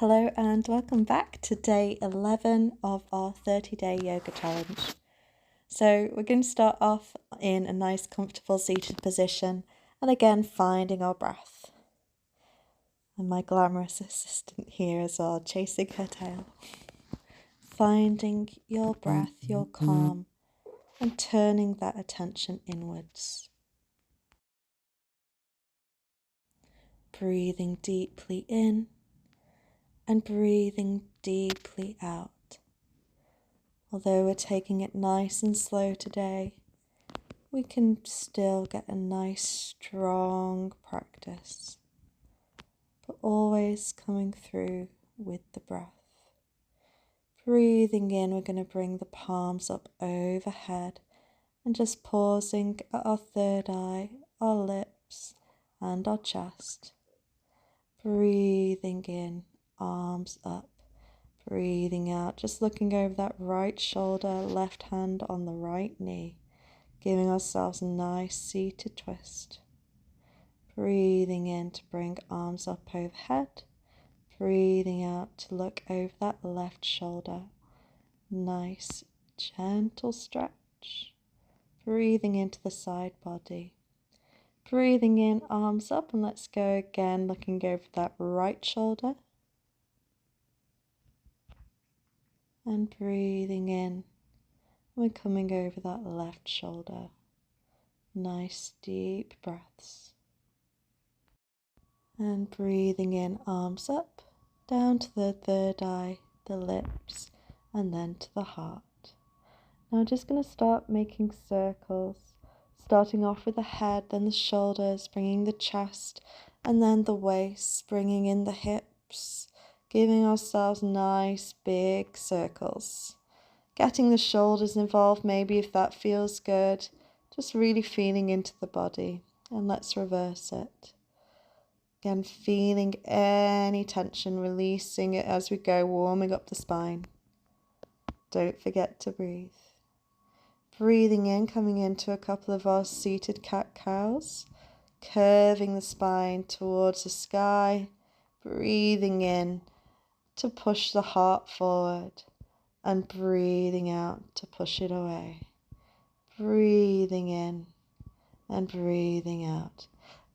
Hello and welcome back to day 11 of our 30-day yoga challenge. So we're going to start off in a nice comfortable seated position and again finding our breath. And my glamorous assistant here as well, chasing her tail. Finding your breath, your calm, and turning that attention inwards. Breathing deeply in and breathing deeply out. Although we're taking it nice and slow today, we can still get a nice strong practice, but always coming through with the breath. Breathing in, we're going to bring the palms up overhead and just pausing at our third eye, our lips and our chest. Breathing in, arms up. Breathing out, just looking over that right shoulder, left hand on the right knee, giving ourselves a nice seated twist. Breathing in to bring arms up overhead. Breathing out to look over that left shoulder. Nice, gentle stretch. Breathing into the side body. Breathing in, arms up, and let's go again, looking over that right shoulder. And breathing in, we're coming over that left shoulder. Nice deep breaths. And breathing in, arms up, down to the third eye, the lips, and then to the heart. Now I'm just going to start making circles, starting off with the head, then the shoulders, bringing the chest, and then the waist, bringing in the hips, giving ourselves nice big circles. Getting the shoulders involved, maybe if that feels good, just really feeling into the body. And let's reverse it. Again, feeling any tension, releasing it as we go, warming up the spine. Don't forget to breathe. Breathing in, coming into a couple of our seated cat-cows, curving the spine towards the sky, breathing in to push the heart forward, and breathing out to push it away. Breathing in and breathing out.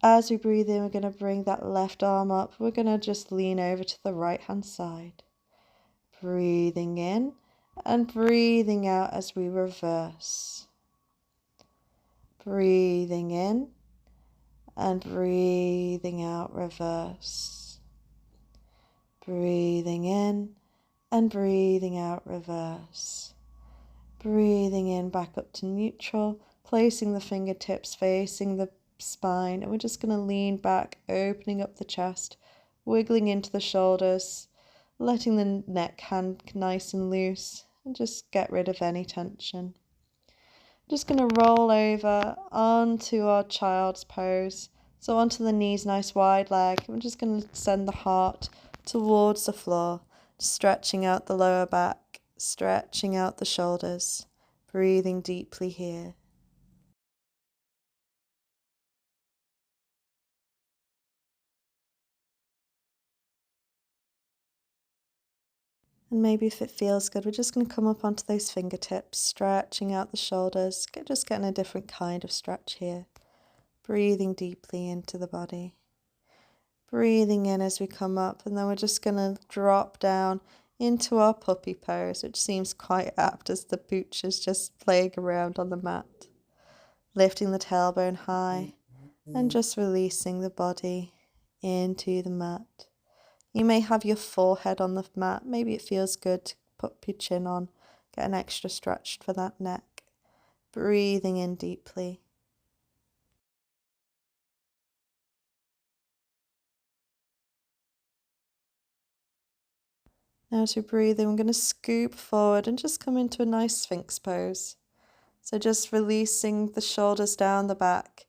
As we breathe in, we're going to bring that left arm up. We're going to just lean over to the right hand side. Breathing in and breathing out as we reverse. Breathing in and breathing out, reverse. Breathing in and breathing out, reverse. Breathing in back up to neutral, placing the fingertips facing the spine, and we're just going to lean back, opening up the chest, wiggling into the shoulders, letting the neck hang nice and loose, and just get rid of any tension. Just going to roll over onto our child's pose, so onto the knees, nice wide leg. We're just going to send the heart towards the floor, stretching out the lower back, stretching out the shoulders, breathing deeply here. And maybe if it feels good, we're just going to come up onto those fingertips, stretching out the shoulders, just getting a different kind of stretch here. Breathing deeply into the body. Breathing in as we come up, and then we're just going to drop down into our puppy pose, which seems quite apt as the pooch is just playing around on the mat. Lifting the tailbone high and just releasing the body into the mat. You may have your forehead on the mat. Maybe it feels good to put your chin on, get an extra stretch for that neck. Breathing in deeply. Now as we breathe in, we're going to scoop forward and just come into a nice Sphinx pose. So just releasing the shoulders down the back,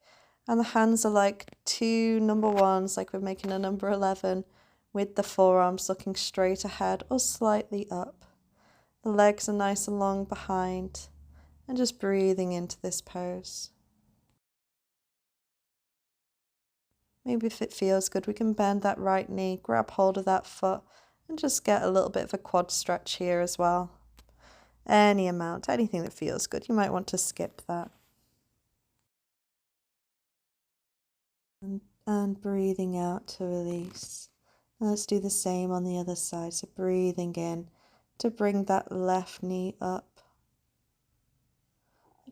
and the hands are like two number ones, like we're making a number 11, with the forearms looking straight ahead or slightly up. The legs are nice and long behind, and just breathing into this pose. Maybe if it feels good, we can bend that right knee, grab hold of that foot, And just get a little bit of a quad stretch here as well. Any amount, anything that feels good. You might want to skip that. And breathing out to release. And let's do the same on the other side. So breathing in to bring that left knee up.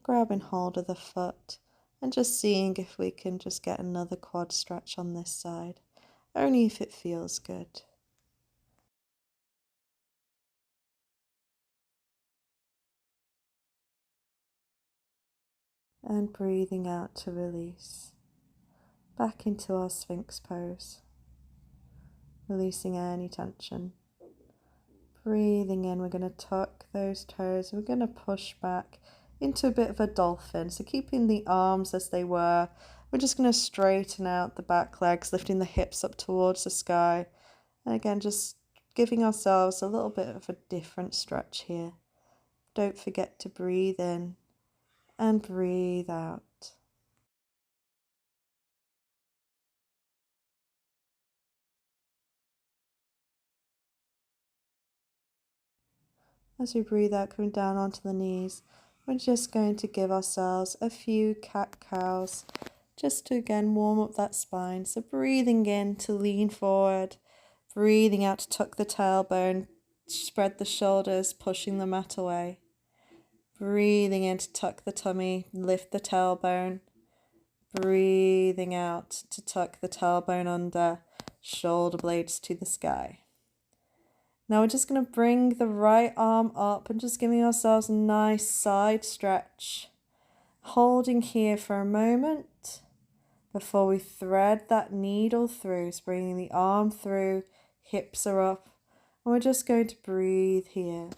Grabbing hold of the foot and just seeing if we can just get another quad stretch on this side. Only if it feels good. And breathing out to release. Back into our Sphinx pose. Releasing any tension. Breathing in, we're going to tuck those toes. We're going to push back into a bit of a dolphin. So keeping the arms as they were. We're just going to straighten out the back legs, lifting the hips up towards the sky. And again, just giving ourselves a little bit of a different stretch here. Don't forget to breathe in and breathe out. As we breathe out, coming down onto the knees, we're just going to give ourselves a few cat-cows just to again warm up that spine. So breathing in to lean forward, breathing out to tuck the tailbone, spread the shoulders, pushing the mat away. Breathing in to tuck the tummy, lift the tailbone. Breathing out to tuck the tailbone under, shoulder blades to the sky. Now we're just going to bring the right arm up and just giving ourselves a nice side stretch. Holding here for a moment before we thread that needle through. So bringing the arm through, hips are up. And we're just going to breathe here,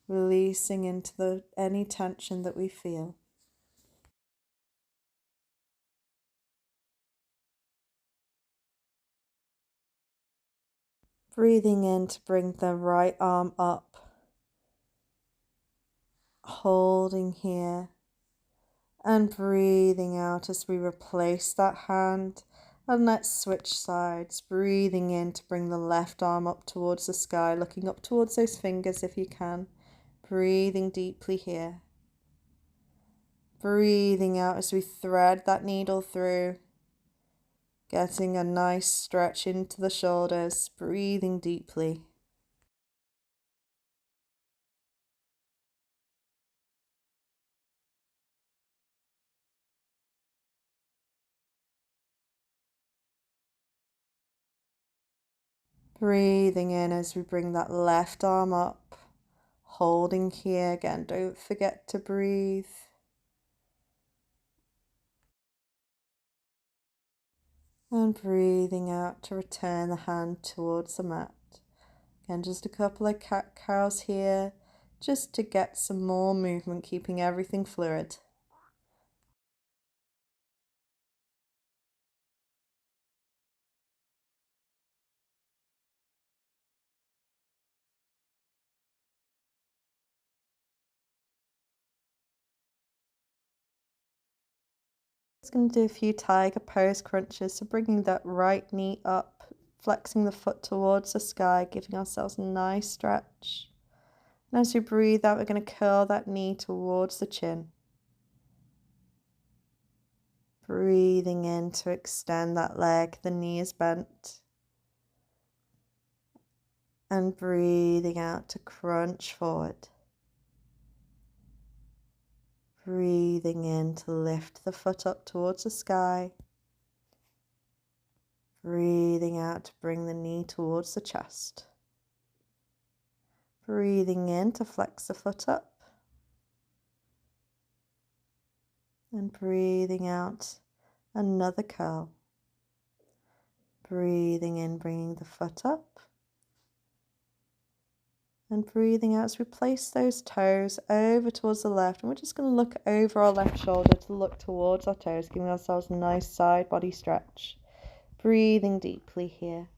releasing into any tension that we feel. Breathing in to bring the right arm up. Holding here. And breathing out as we replace that hand. And let's switch sides. Breathing in to bring the left arm up towards the sky, looking up towards those fingers if you can. Breathing deeply here. Breathing out as we thread that needle through. Getting a nice stretch into the shoulders. Breathing deeply. Breathing in as we bring that left arm up. Holding here again. Don't forget to breathe. And breathing out to return the hand towards the mat. Again, just a couple of cat-cows here, just to get some more movement, keeping everything fluid. Just going to do a few tiger pose crunches, so bringing that right knee up, flexing the foot towards the sky, giving ourselves a nice stretch. And as we breathe out, we're going to curl that knee towards the chin. Breathing in to extend that leg, the knee is bent. And breathing out to crunch forward. Breathing in to lift the foot up towards the sky. Breathing out to bring the knee towards the chest. Breathing in to flex the foot up. And breathing out, another curl. Breathing in, bringing the foot up. And breathing out as we place those toes over towards the left. And we're just going to look over our left shoulder to look towards our toes, giving ourselves a nice side body stretch. Breathing deeply here.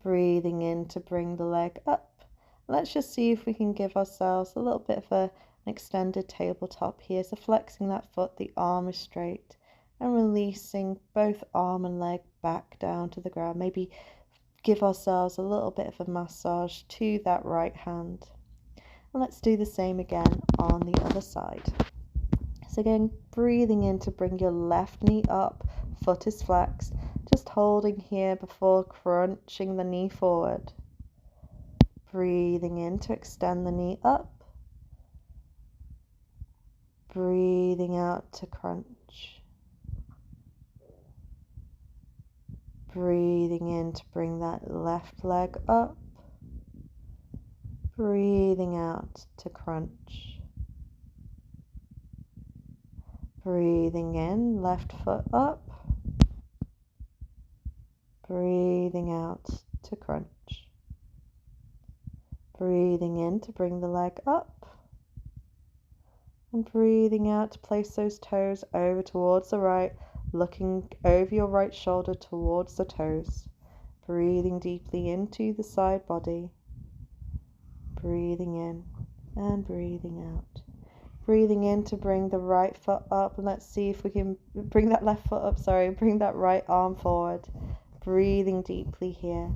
Breathing in to bring the leg up. Let's just see if we can give ourselves a little bit of an extended tabletop here. So flexing that foot, the arm is straight. And releasing both arm and leg back down to the ground. Maybe give ourselves a little bit of a massage to that right hand. And let's do the same again on the other side. So again, breathing in to bring your left knee up, foot is flexed, just holding here before crunching the knee forward. Breathing in to extend the knee up, breathing out to crunch. Breathing in to bring that left leg up, breathing out to crunch. Breathing in, left foot up, breathing out to crunch. Breathing in to bring the leg up, and breathing out to place those toes over towards the right, looking over your right shoulder towards the toes. Breathing deeply into the side body. Breathing in and breathing out. Breathing in to bring the right foot up, and let's see if we can bring that left foot up, bring that right arm forward. Breathing deeply here.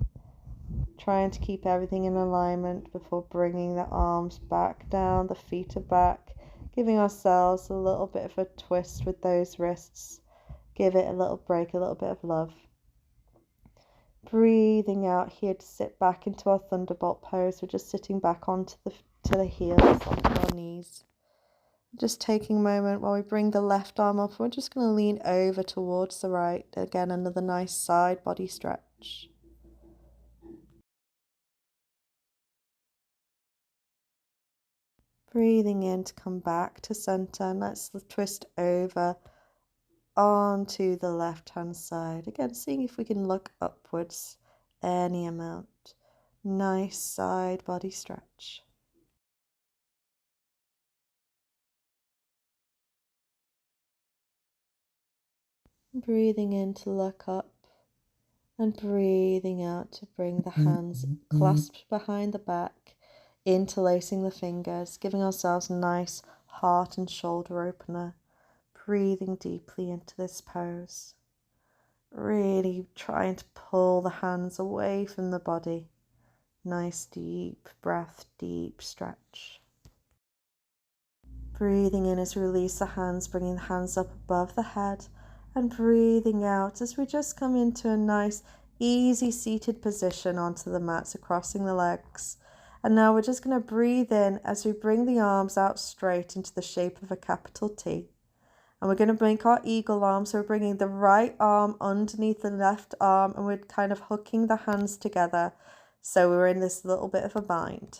Trying to keep everything in alignment before bringing the arms back down, the feet are back, giving ourselves a little bit of a twist with those wrists. Give it a little break, a little bit of love. Breathing out here to sit back into our thunderbolt pose. We're just sitting back onto the heels, onto our knees. Just taking a moment while we bring the left arm up. We're just going to lean over towards the right. Again, another nice side body stretch. Breathing in to come back to center, and let's twist over onto the left hand side. Again, seeing if we can look upwards any amount. Nice side body stretch. Breathing in to look up, and breathing out to bring the hands clasped behind the back, interlacing the fingers, giving ourselves a nice heart and shoulder opener. Breathing deeply into this pose. Really trying to pull the hands away from the body. Nice deep breath, deep stretch. Breathing in as we release the hands, bringing the hands up above the head, and breathing out as we just come into a nice easy seated position onto the mat, so crossing the legs. And now we're just going to breathe in as we bring the arms out straight into the shape of a capital T. And we're going to make our eagle arm, so we're bringing the right arm underneath the left arm, and we're kind of hooking the hands together, so we're in this little bit of a bind.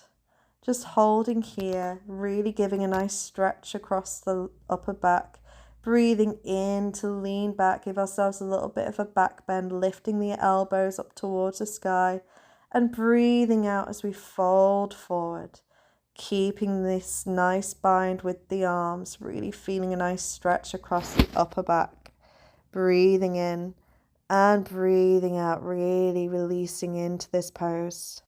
Just holding here, really giving a nice stretch across the upper back. Breathing in to lean back, give ourselves a little bit of a back bend, lifting the elbows up towards the sky. And breathing out as we fold forward. Keeping this nice bind with the arms, really feeling a nice stretch across the upper back. Breathing in and breathing out, really releasing into this pose.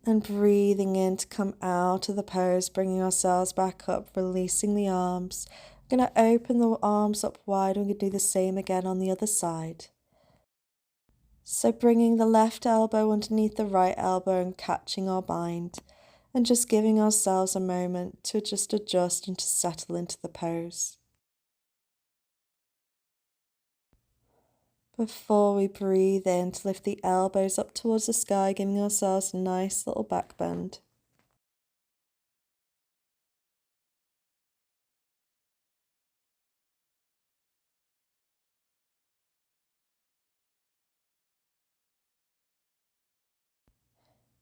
And breathing in to come out of the pose, bringing ourselves back up, releasing the arms. We're going to open the arms up wide, and we're going to do the same again on the other side. So bringing the left elbow underneath the right elbow and catching our bind, and just giving ourselves a moment to just adjust and to settle into the pose. Before we breathe in, to lift the elbows up towards the sky, giving ourselves a nice little back bend.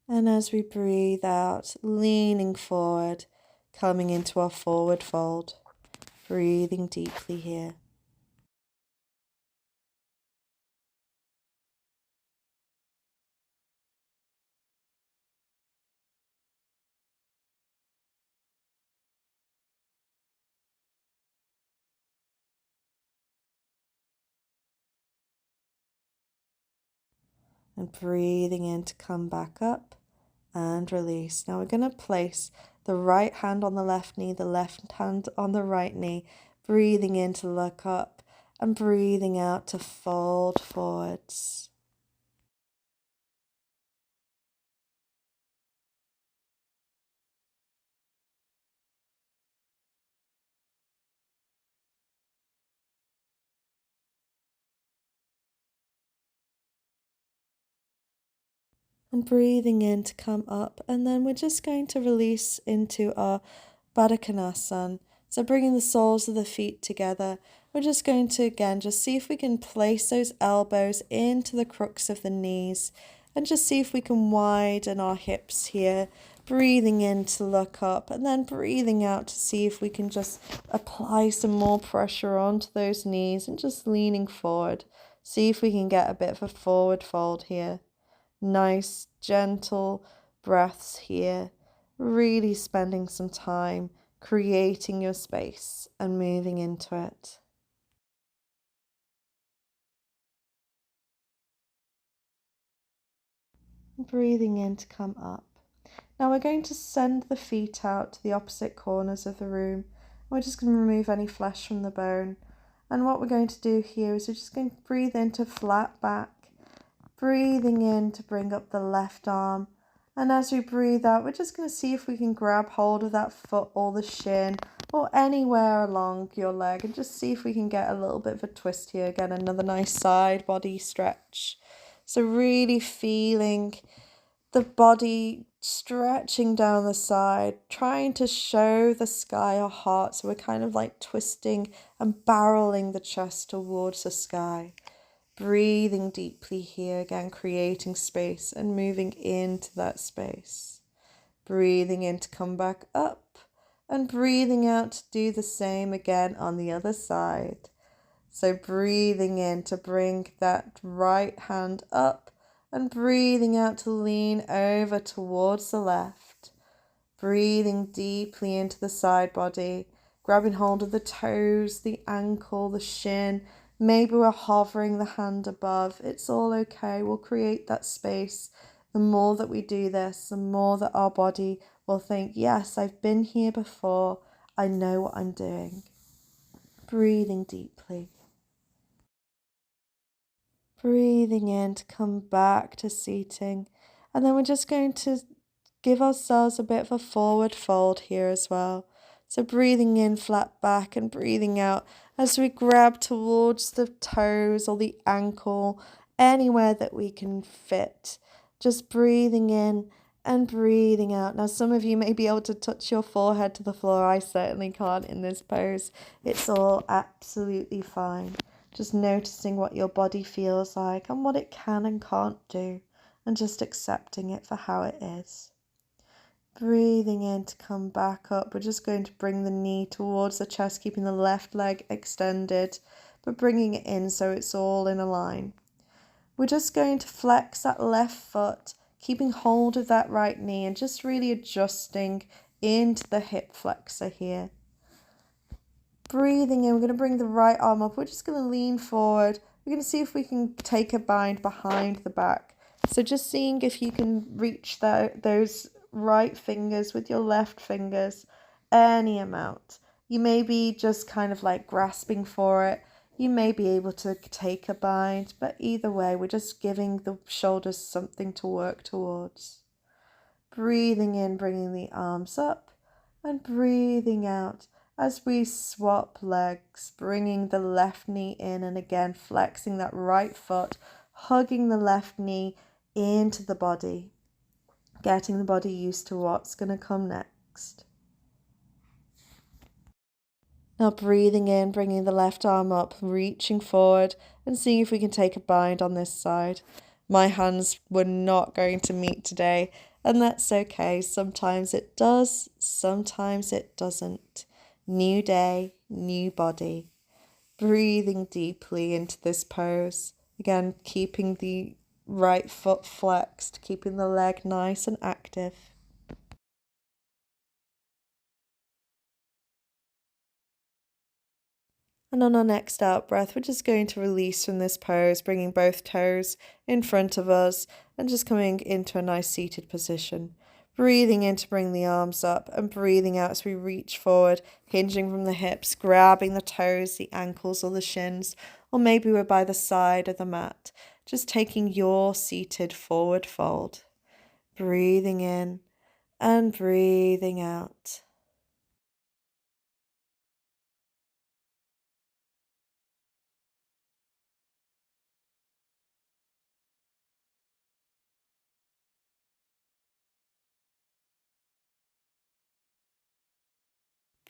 And as we breathe out, leaning forward, coming into our forward fold, breathing deeply here. And breathing in to come back up and release. Now we're going to place the right hand on the left knee, the left hand on the right knee, breathing in to look up and breathing out to fold forwards. And breathing in to come up, and then we're just going to release into our Baddha Konasana. So bringing the soles of the feet together, we're just going to again just see if we can place those elbows into the crooks of the knees and just see if we can widen our hips here. Breathing in to look up and then breathing out to see if we can just apply some more pressure onto those knees and just leaning forward. See if we can get a bit of a forward fold here. Nice, gentle breaths here. Really spending some time creating your space and moving into it. Breathing in to come up. Now we're going to send the feet out to the opposite corners of the room. We're just going to remove any flesh from the bone. And what we're going to do here is we're just going to breathe into flat back. Breathing in to bring up the left arm. And as we breathe out, we're just going to see if we can grab hold of that foot or the shin or anywhere along your leg and just see if we can get a little bit of a twist here. Again, another nice side body stretch. So really feeling the body stretching down the side, trying to show the sky our heart. So we're kind of like twisting and barreling the chest towards the sky. Breathing deeply here again, creating space and moving into that space. Breathing in to come back up and breathing out to do the same again on the other side. So breathing in to bring that right hand up and breathing out to lean over towards the left. Breathing deeply into the side body, grabbing hold of the toes, the ankle, the shin. Maybe we're hovering the hand above. It's all okay. We'll create that space. The more that we do this, the more that our body will think, yes, I've been here before. I know what I'm doing. Breathing deeply. Breathing in to come back to seating. And then we're just going to give ourselves a bit of a forward fold here as well. So breathing in flat back and breathing out as we grab towards the toes or the ankle, anywhere that we can fit. Just breathing in and breathing out. Now some of you may be able to touch your forehead to the floor. I certainly can't in this pose. It's all absolutely fine. Just noticing what your body feels like and what it can and can't do, and just accepting it for how it is. Breathing in to come back up. We're just going to bring the knee towards the chest, keeping the left leg extended, but bringing it in so it's all in a line. We're just going to flex that left foot, keeping hold of that right knee and just really adjusting into the hip flexor here. Breathing in, we're going to bring the right arm up. We're just going to lean forward. We're going to see if we can take a bind behind the back. So just seeing if you can reach those right fingers with your left fingers, any amount. You may be just kind of like grasping for it. You may be able to take a bind, but either way, we're just giving the shoulders something to work towards. Breathing in, bringing the arms up, and breathing out as we swap legs, bringing the left knee in and again flexing that right foot, hugging the left knee into the body, getting the body used to what's going to come next. Now breathing in, bringing the left arm up, reaching forward and seeing if we can take a bind on this side. My hands were not going to meet today, and that's okay. Sometimes it does, sometimes it doesn't. New day, new body. Breathing deeply into this pose. Again, keeping the right foot flexed, keeping the leg nice and active. And on our next out breath, we're just going to release from this pose, bringing both toes in front of us and just coming into a nice seated position. Breathing in to bring the arms up and breathing out as we reach forward, hinging from the hips, grabbing the toes, the ankles or the shins, or maybe we're by the side of the mat, just taking your seated forward fold. Breathing in and breathing out.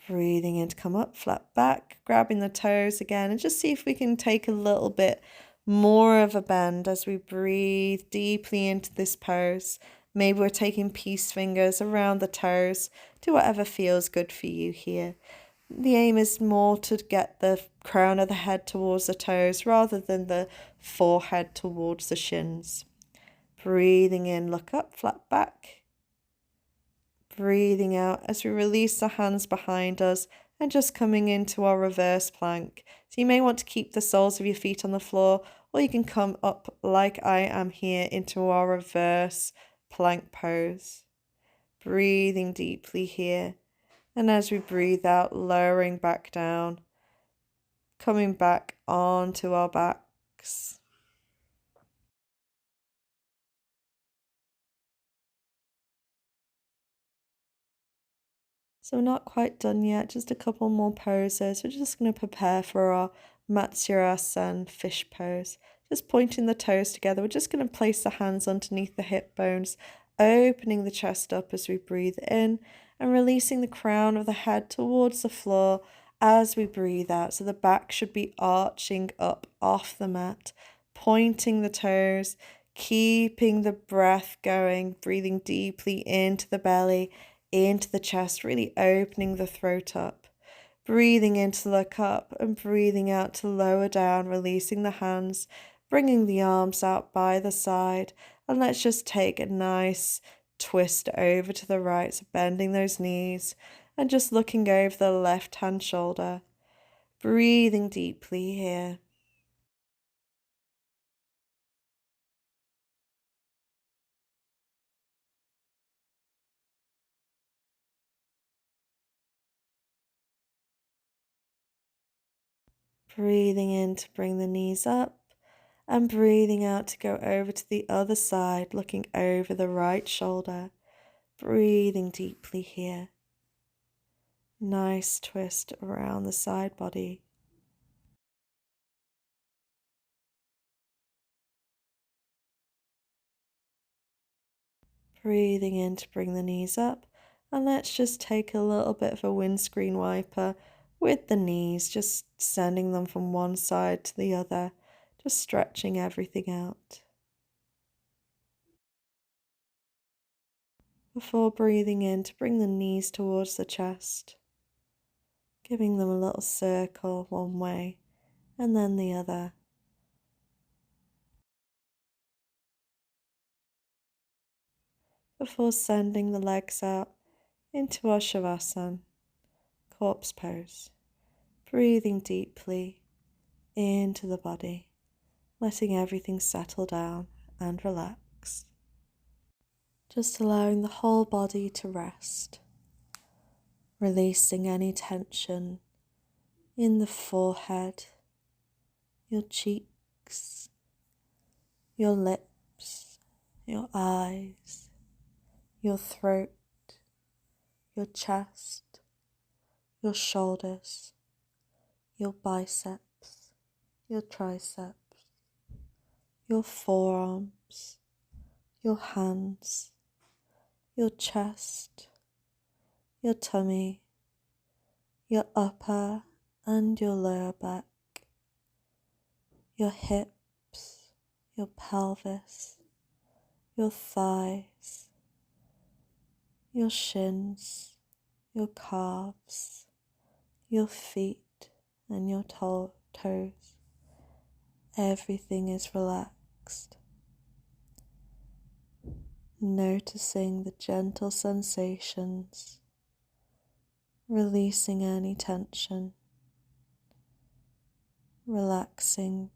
Breathing in to come up, flat back, grabbing the toes again, and just see if we can take a little bit more of a bend as we breathe deeply into this pose. Maybe we're taking peace fingers around the toes. Do whatever feels good for you here. The aim is more to get the crown of the head towards the toes rather than the forehead towards the shins. Breathing in, look up, flat back. Breathing out as we release the hands behind us and just coming into our reverse plank. So you may want to keep the soles of your feet on the floor, or you can come up like I am here into our reverse plank pose. Breathing deeply here. And as we breathe out, lowering back down, coming back onto our backs. So we're not quite done yet, just a couple more poses. We're just going to prepare for our Matsyasana fish pose. Just pointing the toes together. We're just going to place the hands underneath the hip bones, opening the chest up as we breathe in and releasing the crown of the head towards the floor as we breathe out. So the back should be arching up off the mat, pointing the toes, keeping the breath going, breathing deeply into the belly, into the chest, really opening the throat up. Breathing in to look up and breathing out to lower down, releasing the hands, bringing the arms out by the side. And let's just take a nice twist over to the right, so bending those knees and just looking over the left hand shoulder. Breathing deeply here. Breathing in to bring the knees up and breathing out to go over to the other side, looking over the right shoulder. Breathing deeply here. Nice twist around the side body. Breathing in to bring the knees up. And let's just take a little bit of a windscreen wiper with the knees, just sending them from one side to the other, just stretching everything out. Before breathing in to bring the knees towards the chest, giving them a little circle one way and then the other. Before sending the legs out into our Shavasana, corpse pose, breathing deeply into the body, letting everything settle down and relax. Just allowing the whole body to rest, releasing any tension in the forehead, your cheeks, your lips, your eyes, your throat, your chest, your shoulders, your biceps, your triceps, your forearms, your hands, your chest, your tummy, your upper and your lower back, your hips, your pelvis, your thighs, your shins, your calves, your feet and your toes. Everything is relaxed. Noticing the gentle sensations, releasing any tension, relaxing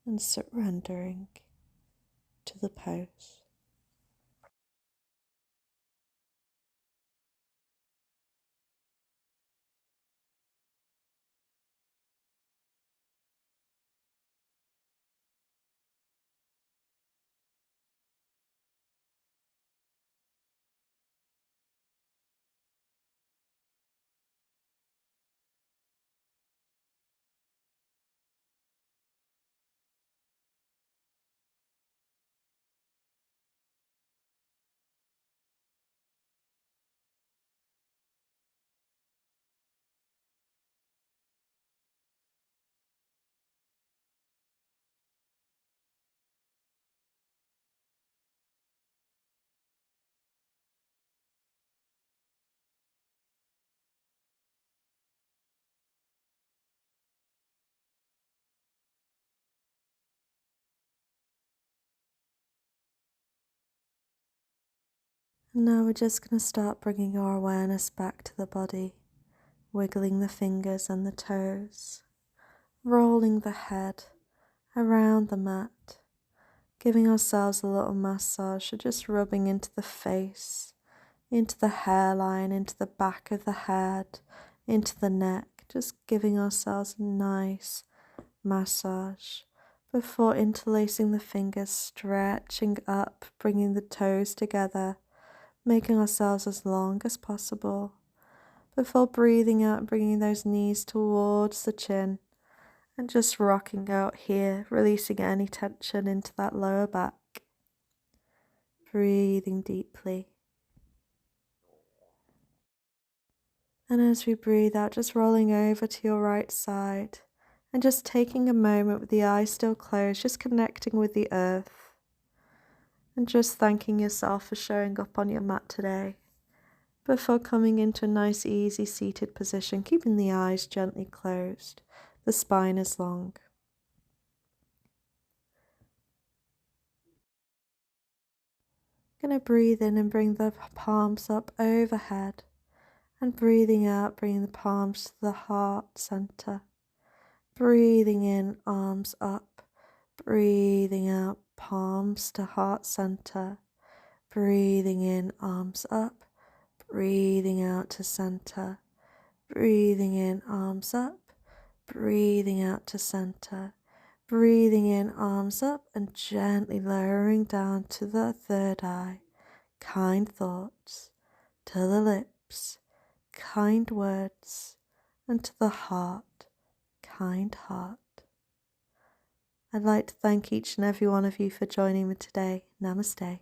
and surrendering to the pose. And now we're just going to start bringing our awareness back to the body, wiggling the fingers and the toes, rolling the head around the mat, giving ourselves a little massage, so just rubbing into the face, into the hairline, into the back of the head, into the neck, just giving ourselves a nice massage before interlacing the fingers, stretching up, bringing the toes together, making ourselves as long as possible, before breathing out, bringing those knees towards the chin and just rocking out here, releasing any tension into that lower back. Breathing deeply. And as we breathe out, just rolling over to your right side and just taking a moment with the eyes still closed, just connecting with the earth and just thanking yourself for showing up on your mat today, before coming into a nice easy seated position, keeping the eyes gently closed, the spine is long. Going to breathe in and bring the palms up overhead, and breathing out, bringing the palms to the heart center. Breathing in, arms up. Breathing out, palms to heart center. Breathing in, arms up. Breathing out to center. Breathing in, arms up. Breathing out to center. Breathing in, arms up, and gently lowering down to the third eye. Kind thoughts to the lips, kind words, and to the heart, kind heart. I'd like to thank each and every one of you for joining me today. Namaste.